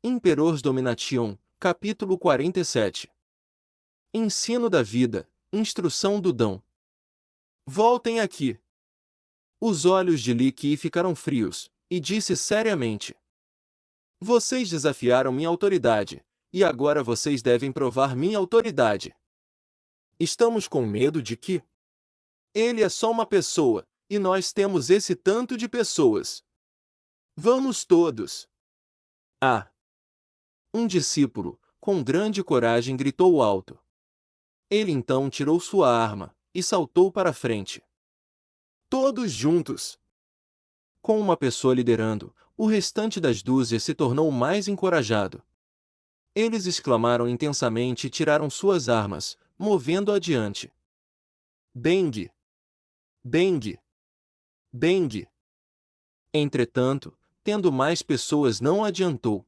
Imperors Domination, capítulo 47. Ensino da vida, instrução do Dão. Voltem aqui. Os olhos de Li Qi ficaram frios, e disse seriamente: Vocês desafiaram minha autoridade, e agora vocês devem provar minha autoridade. Estamos com medo de que ele é só uma pessoa, e nós temos esse tanto de pessoas. Vamos todos. Ah! Um discípulo, com grande coragem, gritou alto. Ele então tirou sua arma, e saltou para a frente. Todos juntos! Com uma pessoa liderando, o restante das dúzias se tornou mais encorajado. Eles exclamaram intensamente e tiraram suas armas, movendo adiante. Bang! Bang! Bang! Entretanto, tendo mais pessoas não adiantou.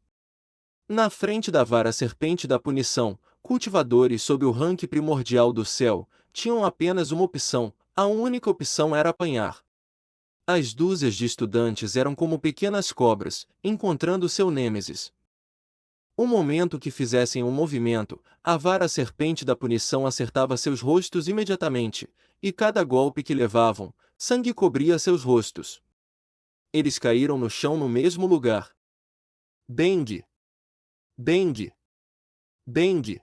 Na frente da vara serpente da punição, cultivadores sob o rank primordial do céu, tinham apenas uma opção, a única opção era apanhar. As dúzias de estudantes eram como pequenas cobras, encontrando seu nêmesis. O momento que fizessem um movimento, a vara serpente da punição acertava seus rostos imediatamente, e cada golpe que levavam, sangue cobria seus rostos. Eles caíram no chão no mesmo lugar. Bang! Bang! Bang!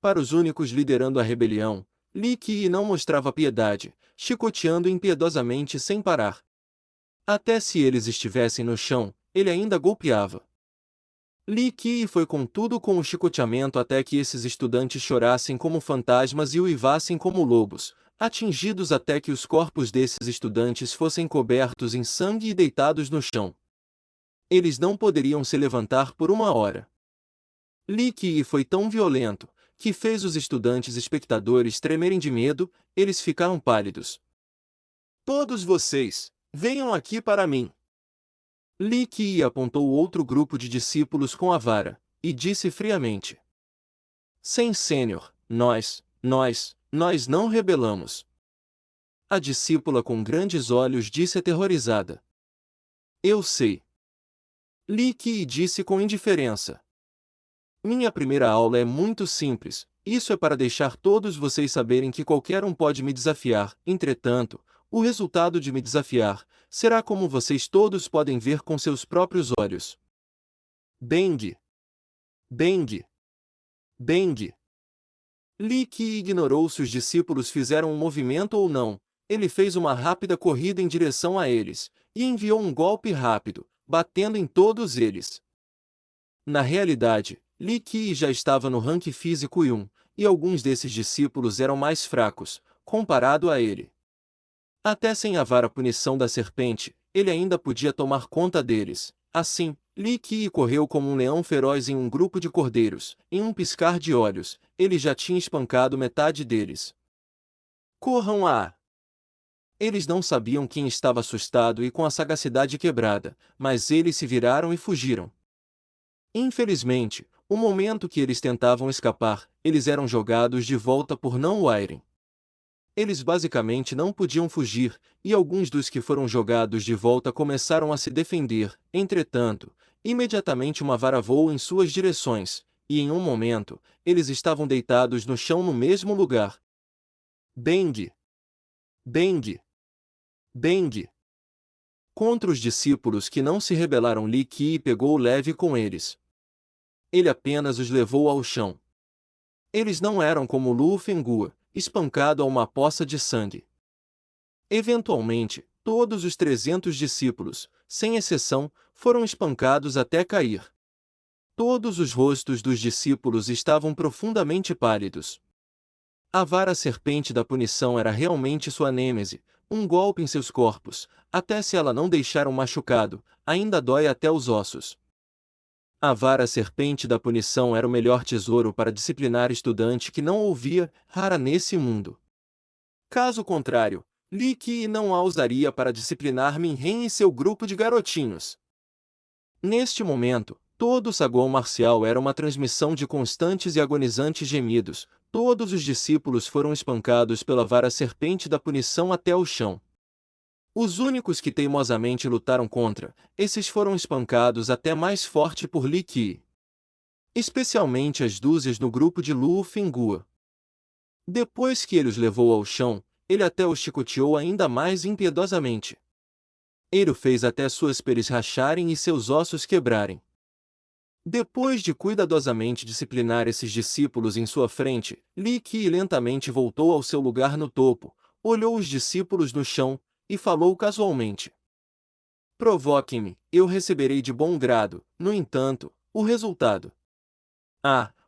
Para os únicos liderando a rebelião, Li Qi não mostrava piedade, chicoteando impiedosamente sem parar. Até se eles estivessem no chão, ele ainda golpeava. Li Qi foi contudo com o chicoteamento até que esses estudantes chorassem como fantasmas e uivassem como lobos, atingidos até que os corpos desses estudantes fossem cobertos em sangue e deitados no chão. Eles não poderiam se levantar por uma hora. Li Qi foi tão violento, que fez os estudantes espectadores tremerem de medo, eles ficaram pálidos. Todos vocês, venham aqui para mim. Li Qi apontou outro grupo de discípulos com a vara, e disse friamente: Sem Sênior, nós não rebelamos. A discípula com grandes olhos disse aterrorizada: Eu sei. Li Qi disse com indiferença: Minha primeira aula é muito simples, isso é para deixar todos vocês saberem que qualquer um pode me desafiar, entretanto, o resultado de me desafiar será como vocês todos podem ver com seus próprios olhos. Bang! Bang! Bang! Li Qi ignorou se os discípulos fizeram um movimento ou não, ele fez uma rápida corrida em direção a eles, e enviou um golpe rápido, batendo em todos eles. Na realidade, Li Qi já estava no rank físico 1, e alguns desses discípulos eram mais fracos, comparado a ele. Até sem a vara punição da serpente, ele ainda podia tomar conta deles. Assim, Li Qi correu como um leão feroz em um grupo de cordeiros. Em um piscar de olhos, ele já tinha espancado metade deles. Corram lá! Eles não sabiam quem estava assustado e com a sagacidade quebrada, mas eles se viraram e fugiram. Infelizmente, o momento que eles tentavam escapar, eles eram jogados de volta por não o irem. Eles basicamente não podiam fugir, e alguns dos que foram jogados de volta começaram a se defender. Entretanto, imediatamente uma vara voou em suas direções, e em um momento, eles estavam deitados no chão no mesmo lugar. Bang! Bang! Bang! Contra os discípulos que não se rebelaram, Li Qi pegou leve com eles. Ele apenas os levou ao chão. Eles não eram como Lu Fenghua, espancado a uma poça de sangue. Eventualmente, todos os 300 discípulos, sem exceção, foram espancados até cair. Todos os rostos dos discípulos estavam profundamente pálidos. A vara serpente da punição era realmente sua nêmese, um golpe em seus corpos, até se ela não deixar um machucado, ainda dói até os ossos. A vara serpente da punição era o melhor tesouro para disciplinar estudante que não ouvia, rara nesse mundo. Caso contrário, Li Qi não a usaria para disciplinar Min-Hen e seu grupo de garotinhos. Neste momento, todo o saguão marcial era uma transmissão de constantes e agonizantes gemidos. Todos os discípulos foram espancados pela vara serpente da punição até o chão. Os únicos que teimosamente lutaram contra, esses foram espancados até mais forte por Li Qi. Especialmente as dúzias no grupo de Luo Fenghua. Depois que ele os levou ao chão, ele até os chicoteou ainda mais impiedosamente. Ele o fez até suas peles racharem e seus ossos quebrarem. Depois de cuidadosamente disciplinar esses discípulos em sua frente, Li Qi lentamente voltou ao seu lugar no topo, olhou os discípulos no chão, e falou casualmente. Provoquem-me, eu receberei de bom grado, no entanto, o resultado.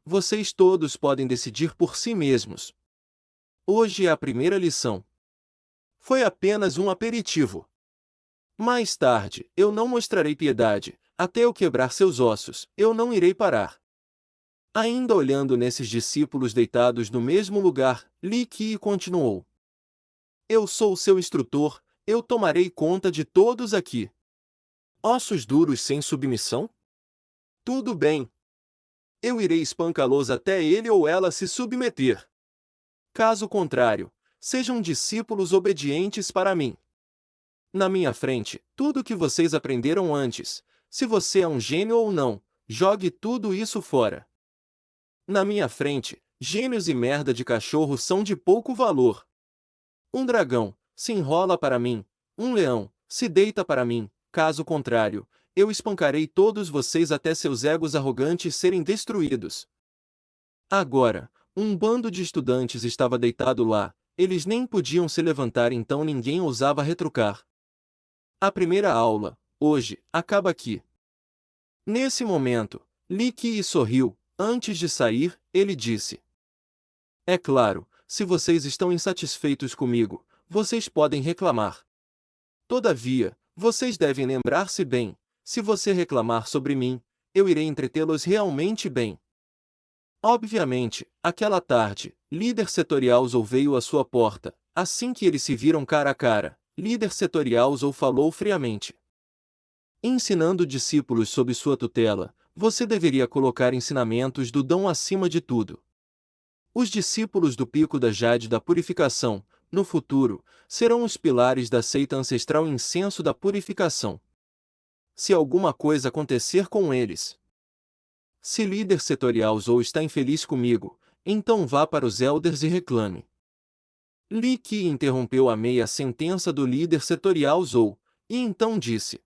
Vocês todos podem decidir por si mesmos. Hoje é a primeira lição. Foi apenas um aperitivo. Mais tarde, eu não mostrarei piedade, até eu quebrar seus ossos, eu não irei parar. Ainda olhando nesses discípulos deitados no mesmo lugar, Li Qi continuou. Eu sou seu instrutor, eu tomarei conta de todos aqui. Ossos duros sem submissão? Tudo bem. Eu irei espancá-los até ele ou ela se submeter. Caso contrário, sejam discípulos obedientes para mim. Na minha frente, tudo o que vocês aprenderam antes, se você é um gênio ou não, jogue tudo isso fora. Na minha frente, gênios e merda de cachorro são de pouco valor. Um dragão se enrola para mim, um leão se deita para mim, caso contrário, eu espancarei todos vocês até seus egos arrogantes serem destruídos. Agora, um bando de estudantes estava deitado lá, eles nem podiam se levantar, então ninguém ousava retrucar. A primeira aula, hoje, acaba aqui. Nesse momento, Li Qi sorriu. Antes de sair, ele disse. É claro, se vocês estão insatisfeitos comigo, vocês podem reclamar. Todavia, vocês devem lembrar-se bem, se você reclamar sobre mim, eu irei entretê-los realmente bem. Obviamente, aquela tarde, líder setorial Zhou veio à sua porta. Assim que eles se viram cara a cara, líder setorial Zhou falou friamente. Ensinando discípulos sob sua tutela, você deveria colocar ensinamentos do Dão acima de tudo. Os discípulos do Pico da Jade da Purificação, no futuro, serão os pilares da seita ancestral Incenso da Purificação. Se alguma coisa acontecer com eles, se líder setorial Zhou está infeliz comigo, então vá para os elders e reclame. Li Qi interrompeu a meia sentença do líder setorial Zhou, e então disse.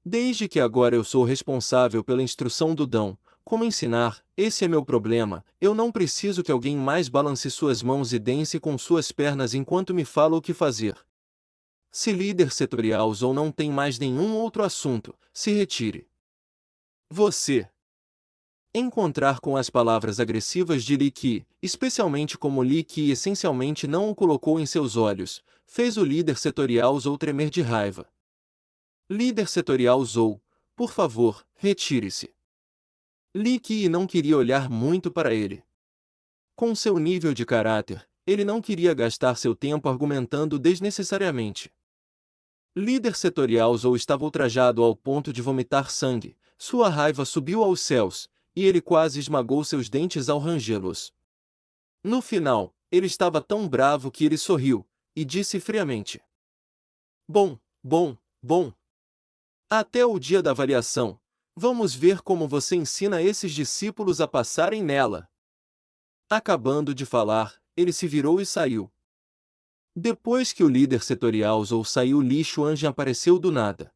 Desde que agora eu sou responsável pela instrução do Dão, como ensinar, esse é meu problema, eu não preciso que alguém mais balance suas mãos e dance com suas pernas enquanto me fala o que fazer. Se líder setorial Zhou não tem mais nenhum outro assunto, se retire. Você encontrar com as palavras agressivas de Li Qi, especialmente como Li Qi essencialmente não o colocou em seus olhos, fez o líder setorial Zhou tremer de raiva. Líder setorial Zhou, por favor, retire-se. Li Qi não queria olhar muito para ele. Com seu nível de caráter, ele não queria gastar seu tempo argumentando desnecessariamente. Líder setorial Zhou estava ultrajado ao ponto de vomitar sangue, sua raiva subiu aos céus, e ele quase esmagou seus dentes ao rangê-los. No final, ele estava tão bravo que ele sorriu, e disse friamente. Bom. Até o dia da avaliação, vamos ver como você ensina esses discípulos a passarem nela. Acabando de falar, ele se virou e saiu. Depois que o líder setorial Zhou saiu, Li Xuanjin apareceu do nada.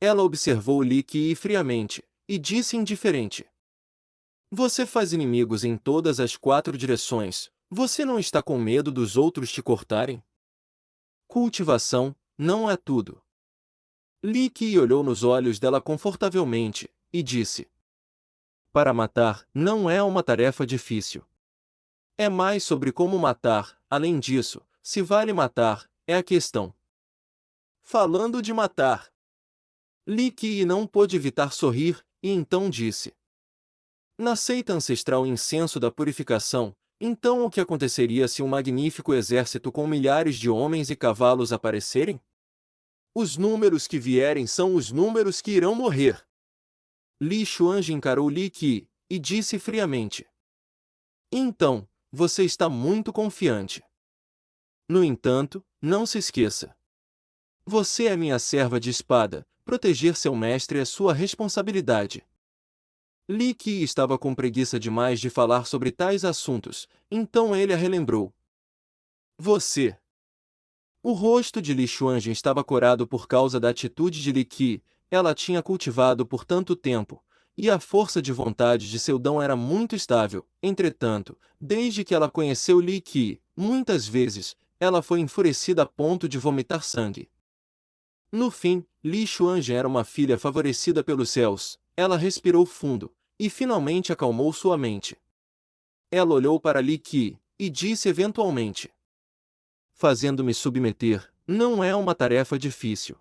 Ela observou Li Qi friamente, e disse indiferente. Você faz inimigos em todas as 4 direções, você não está com medo dos outros te cortarem? Cultivação, não é tudo. Li Qi olhou nos olhos dela confortavelmente, e disse. Para matar, não é uma tarefa difícil. É mais sobre como matar, além disso, se vale matar, é a questão. Falando de matar. Li Qi não pôde evitar sorrir, e então disse. Na seita ancestral Incenso da Purificação, então o que aconteceria se um magnífico exército com milhares de homens e cavalos aparecerem? Os números que vierem são os números que irão morrer. Li Xuanjin encarou Li Qi, e disse friamente. Então, você está muito confiante. No entanto, não se esqueça. Você é minha serva de espada, proteger seu mestre é sua responsabilidade. Li Qi estava com preguiça demais de falar sobre tais assuntos, então ele a relembrou. Você. O rosto de Li Xuanjin estava corado por causa da atitude de Li Qi, ela tinha cultivado por tanto tempo, e a força de vontade de seu dão era muito estável. Entretanto, desde que ela conheceu Li Qi, muitas vezes, ela foi enfurecida a ponto de vomitar sangue. No fim, Li Xuanjin era uma filha favorecida pelos céus. Ela respirou fundo, e finalmente acalmou sua mente. Ela olhou para Li Qi, e disse eventualmente: fazendo-me submeter, não é uma tarefa difícil.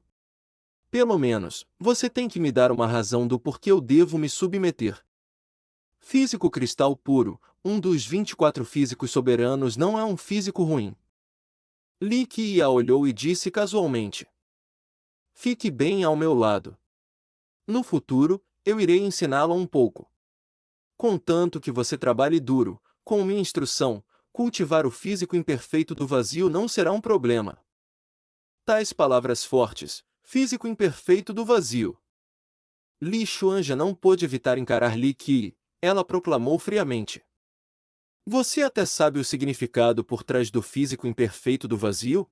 Pelo menos, você tem que me dar uma razão do porquê eu devo me submeter. Físico cristal puro, um dos 24 físicos soberanos, não é um físico ruim. Li Qi a olhou e disse casualmente: fique bem ao meu lado. No futuro, eu irei ensiná-la um pouco. Contanto que você trabalhe duro, com minha instrução, cultivar o físico imperfeito do vazio não será um problema. Tais palavras fortes, físico imperfeito do vazio. Li Xuanja não pôde evitar encarar Li Qi, ela proclamou friamente. Você até sabe o significado por trás do físico imperfeito do vazio?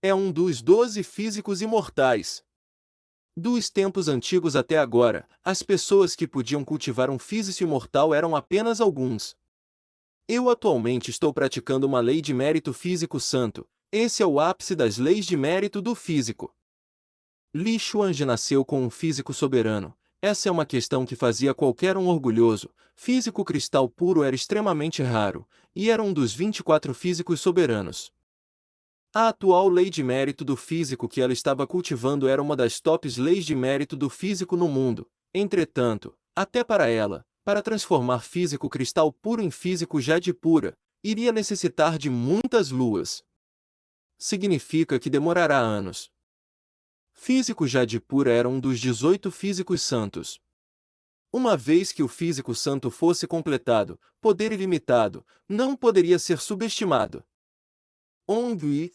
É um dos 12 físicos imortais. Dos tempos antigos até agora, as pessoas que podiam cultivar um físico imortal eram apenas alguns. Eu atualmente estou praticando uma lei de mérito físico santo. Esse é o ápice das leis de mérito do físico. Li Xuanji nasceu com um físico soberano. Essa é uma questão que fazia qualquer um orgulhoso. Físico cristal puro era extremamente raro, e era um dos 24 físicos soberanos. A atual lei de mérito do físico que ela estava cultivando era uma das tops leis de mérito do físico no mundo. Entretanto, até para ela, para transformar físico cristal puro em físico jade pura, iria necessitar de muitas luas. Significa que demorará anos. Físico jade pura era um dos 18 físicos santos. Uma vez que o físico santo fosse completado, poder ilimitado, não poderia ser subestimado. Ongui.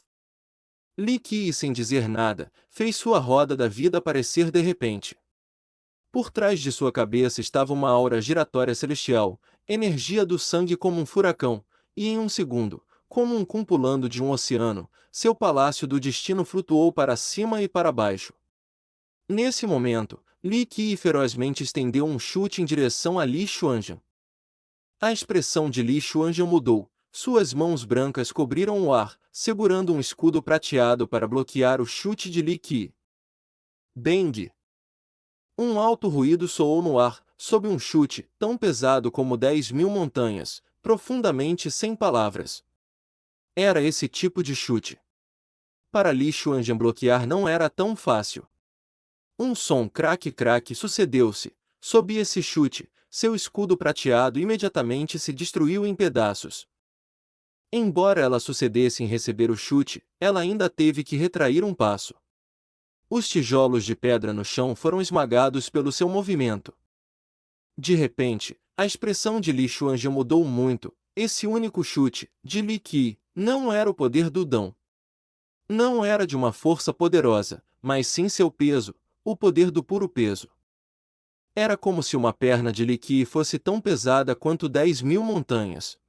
Li Qi, sem dizer nada, fez sua roda da vida aparecer de repente. Por trás de sua cabeça estava uma aura giratória celestial, energia do sangue como um furacão, e em um segundo, como um cum pulando de um oceano, seu palácio do destino flutuou para cima e para baixo. Nesse momento, Li Qi ferozmente estendeu um chute em direção a Li Xuanjian. A expressão de Li Xuanjian mudou. Suas mãos brancas cobriram o ar, segurando um escudo prateado para bloquear o chute de Li Qi. Bang! Um alto ruído soou no ar, sob um chute, tão pesado como 10.000 montanhas, profundamente sem palavras. Era esse tipo de chute. Para Li Xuanjian bloquear não era tão fácil. Um som craque-craque sucedeu-se. Sob esse chute, seu escudo prateado imediatamente se destruiu em pedaços. Embora ela sucedesse em receber o chute, ela ainda teve que retrair um passo. Os tijolos de pedra no chão foram esmagados pelo seu movimento. De repente, a expressão de Li Xuanjian mudou muito. Esse único chute, de Li Qi, não era o poder do dão. Não era de uma força poderosa, mas sim seu peso, o poder do puro peso. Era como se uma perna de Li Qi fosse tão pesada quanto 10.000 montanhas.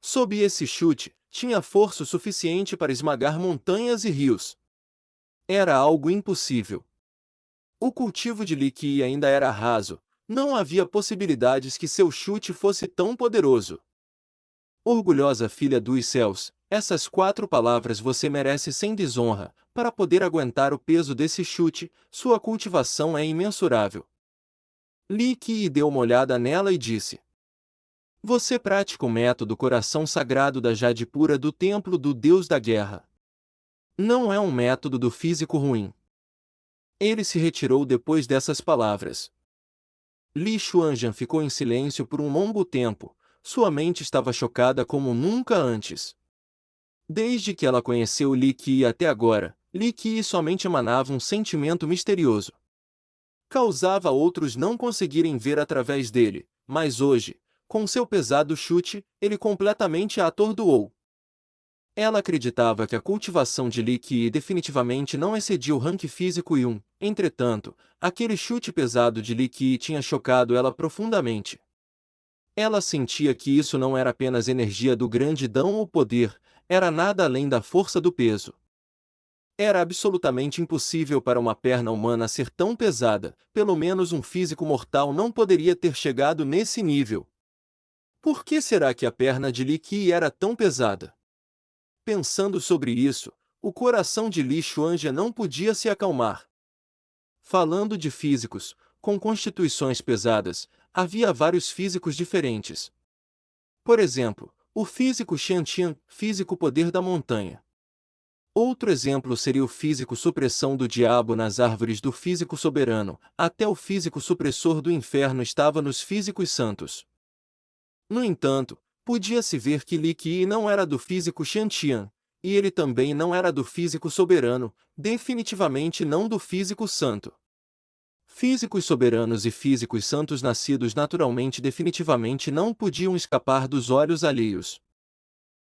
Sob esse chute, tinha força suficiente para esmagar montanhas e rios. Era algo impossível. O cultivo de Li Qi ainda era raso, não havia possibilidades que seu chute fosse tão poderoso. Orgulhosa filha dos céus, essas 4 palavras você merece sem desonra. Para poder aguentar o peso desse chute, sua cultivação é imensurável. Li Qi deu uma olhada nela e disse: você pratica o método coração sagrado da jade pura do templo do deus da guerra. Não é um método do físico ruim. Ele se retirou depois dessas palavras. Li Xuanjian ficou em silêncio por um longo tempo. Sua mente estava chocada como nunca antes. Desde que ela conheceu Li Qi até agora, Li Qi somente emanava um sentimento misterioso. Causava outros não conseguirem ver através dele, mas hoje, com seu pesado chute, ele completamente a atordoou. Ela acreditava que a cultivação de Li Qi definitivamente não excedia o rank físico Yun. Entretanto, aquele chute pesado de Li Qi tinha chocado ela profundamente. Ela sentia que isso não era apenas energia do grande dão ou poder, era nada além da força do peso. Era absolutamente impossível para uma perna humana ser tão pesada, pelo menos um físico mortal não poderia ter chegado nesse nível. Por que será que a perna de Li Qi era tão pesada? Pensando sobre isso, o coração de Li Xuanja não podia se acalmar. Falando de físicos, com constituições pesadas, havia vários físicos diferentes. Por exemplo, o físico Xiantian, físico poder da montanha. Outro exemplo seria o físico supressão do diabo nas árvores do físico soberano, até o físico supressor do inferno estava nos físicos santos. No entanto, podia-se ver que Li Qi não era do físico Xiantian, e ele também não era do físico soberano, definitivamente não do físico santo. Físicos soberanos e físicos santos nascidos naturalmente definitivamente não podiam escapar dos olhos alheios.